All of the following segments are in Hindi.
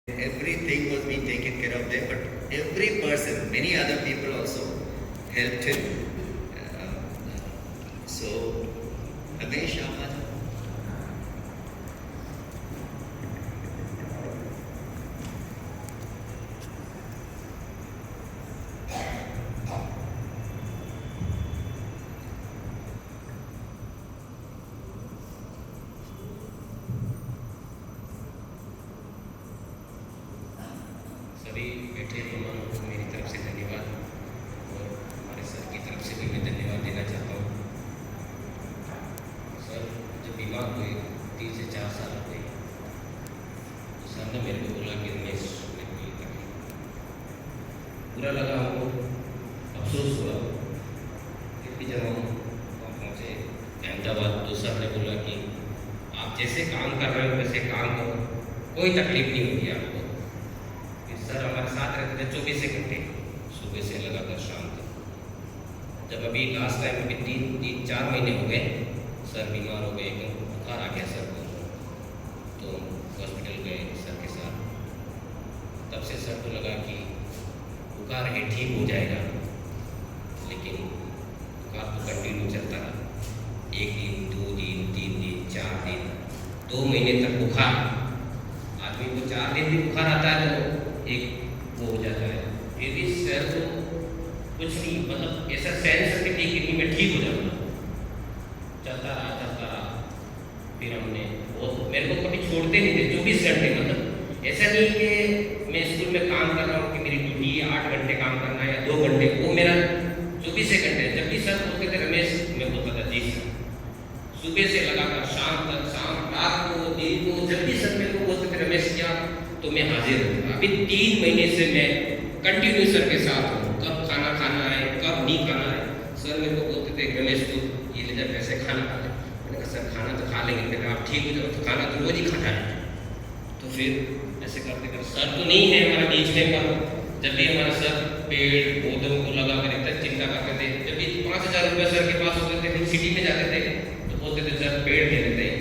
Everything was being taken care of there, but every person, many other people also helped him. So, Ramesh, Ahmad. सभी बैठे मेहमानों को मेरी तरफ से धन्यवाद और हमारे सर की तरफ से भी मैं धन्यवाद देना चाहता हूँ। सर जब बीमार हुए 3 से 4 साल हो गए तो सर ने मेरे को बोला कि रमेश मेरे को ये तकलीफ बुरा लगा, हमको अफसोस हुआ। फिर भी जब हम पहुँचे अहमदाबाद तो सर ने बोला कि आप जैसे काम कर रहे हो वैसे काम करो, कोई तकलीफ नहीं होगी आपको। सर हमारे साथ रहते थे 24 घंटे, सुबह से लगाकर शाम तक। जब अभी लास्ट टाइम अभी 3-4 महीने हो गए, सर बीमार हो गए, एकदम बुखार आ गया सर को, तो हॉस्पिटल गए सर के साथ। तब से सर को लगा कि बुखार है ठीक हो जाएगा, लेकिन बुखार तो कंटिन्यू चलता रहा। 1 दिन 2 दिन 3 दिन 4 दिन 2 महीने तक बुखार। आदमी को 4 दिन भी बुखार आता है तो एक वो हो जाता है। फिर भी सर तो कुछ नहीं, मतलब ऐसा सहन सकते थे कि नहीं मैं ठीक हो जाऊँगा। चलता रहा। फिर हमने वो मेरे को कभी छोड़ते नहीं थे 24 घंटे। मतलब ऐसा नहीं कि मैं स्कूल में काम कर रहा हूँ कि मेरी ड्यूटी 8 घंटे काम करना है या 2 घंटे, वो मेरा 24 घंटे। जब भी सर बोलते थे रमेश, मैं बोलता था जी सर। सुबह से लगाकर शाम तक, शाम रात को दिन को, जब भी सर मेरे को बोलते थे रमेश क्या, तो मैं हाजिर हूँ। अभी 3 महीने से मैं कंटिन्यू सर के साथ हूँ। कब खाना खाना है, कब नहीं खाना है। सर मेरे को बोलते थे रमेश तू ये ले जा पैसे खाना खा ले। मैंने कहा सर खाना तो खा लेंगे, फिर आप ठीक हो जाओ तो खाना तो रोज ही खाना है। तो फिर ऐसे करते करते सर तो नहीं है हमारा बीच में, पर जब भी हमारा सर पेड़ पौधों को लगा कर इतना चिंता करते थे। जब भी 5,000 रुपये सर के पास होते थे, फिर सिटी में जाते थे तो बोलते थे सर पेड़ दे देते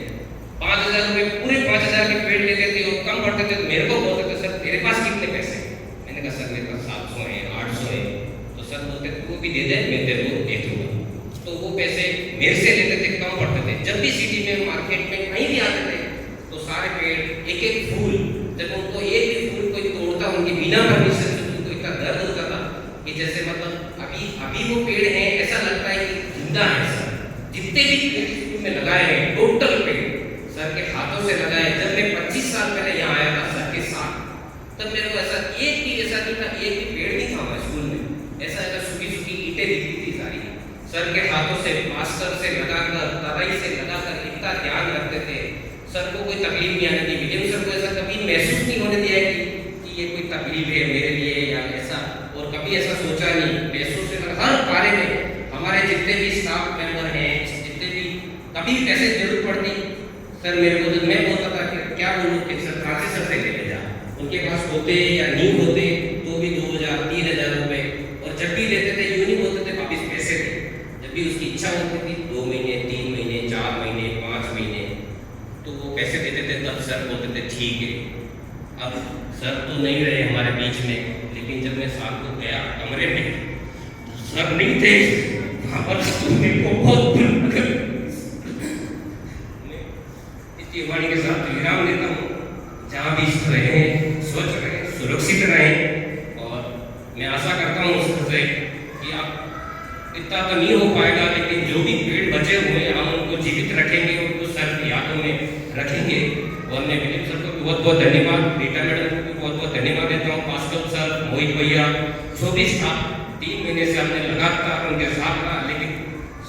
5,000 रुपये, पूरे 5,000 के पेड़ लेते थे और कम पड़ते थे तो मेरे को बोलते थे सर तेरे पास कितने पैसे। मैंने कहा सर मेरे पास 700 है 800 है। तो सर बोलते थे वो भी दे दे, मैं तेरे को दे दूँगा। तो वो पैसे मेरे से लेते थे, कम पड़ते थे। जब भी सिटी में मार्केट में कहीं भी आते थे तो सारे पेड़ एक एक फूल, जब उनको एक भी फूल कोई तोड़ता उनकी बिना परमिशन से, उनको इतना दर्द होता था कि जैसे मतलब अभी वो पेड़ है ऐसा लगता है कि जिंदा है। सर जितने भी पेड़ स्कूल में लगाए हैं टोटल पेड़ सर के हाथों से लगाए। जब मैं 25 साल पहले यहाँ आया था सर के साथ, तब मेरे को ऐसा एक भी ऐसा नहीं था, एक भी पेड़ नहीं था हमारे स्कूल में। ऐसा सूखी सूखी ईंटें दिखती थी सारी। सर के हाथों से मास्टर से लगाकर, तराई से लगाकर इतना ध्यान रखते थे। सर को कोई तकलीफ नहीं आने दी। विजय सर को ऐसा कभी महसूस नहीं होने दिया कि ये कोई तकलीफ है मेरे लिए या ऐसा, और कभी ऐसा सोचा नहीं। महसूस हर कार्य में हमारे जितने भी स्टाफ मेंबर हैं, जितने भी कभी पैसे जरूरत पड़ती सर मेरे को, तो मैं बोलता था कि क्या बोलूँ कि सर ट्रांसफर से ले जा। उनके पास होते या नहीं होते तो भी 2,000-3,000 रुपये, और जब भी लेते थे यूँ नहीं बोलते थे वापिस पैसे थे। जब भी उसकी इच्छा होती थी 2 महीने 3 महीने 4 महीने 5 महीने तो वो पैसे देते थे। तब सर बोलते थे ठीक है। अब सर तो नहीं रहे हमारे बीच में, लेकिन जब मैं शाम को गया कमरे में तो सर नहीं थे वहाँ पर। मेरे को बहुत वाणी के साथ विराम देता हूँ। जहाँ भी रहें, स्वच्छ रहें, सुरक्षित रहें, और मैं आशा करता हूँ उससे कि आप इतना तो नहीं हो पाएगा, लेकिन जो भी पेड़ बचे हुए हैं हम उनको जीवित रखेंगे, उनको सर की यादों में रखेंगे। और मैं विजय सर को बहुत बहुत धन्यवाद, रीटा मैडम को भी बहुत बहुत धन्यवाद देता हूँ, पास्कल सर, मोहित भैया, जो भी स्टाफ 3 महीने से हमने लगातार उनके साथ रहा, लेकिन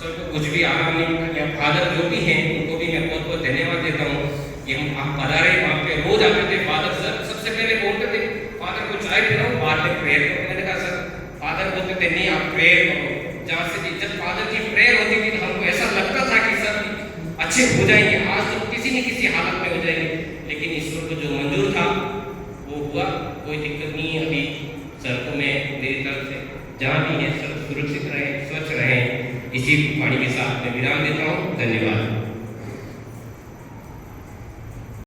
सर को कुछ भी आराम नहीं मिला। या फादर जो भी हैं उनको भी मैं बहुत बहुत धन्यवाद देता हूँ कि हम आप पधारे, वहाँ पे रोज आते थे। फादर सर सबसे पहले बोलते थे फादर को चाय पिलाओ, बाद में प्रेयर करो। मैंने कहा सर, फादर बोलते थे नहीं आप प्रेयर करो। जहाँ से जब फादर की प्रेयर होती थी तो हमको ऐसा लगता था कि सर अच्छे हो जाएंगे, आज तो किसी न किसी हालत में हो जाएंगे। लेकिन ईश्वर को जो मंजूर था वो हुआ, कोई दिक्कत नहीं है। अभी सर को मैं मेरी तरफ से जहाँ भी है सब सुरक्षित रहें, स्वच्छ रहें, इसी वाणी के साथ मैं विराम देता हूँ। धन्यवाद।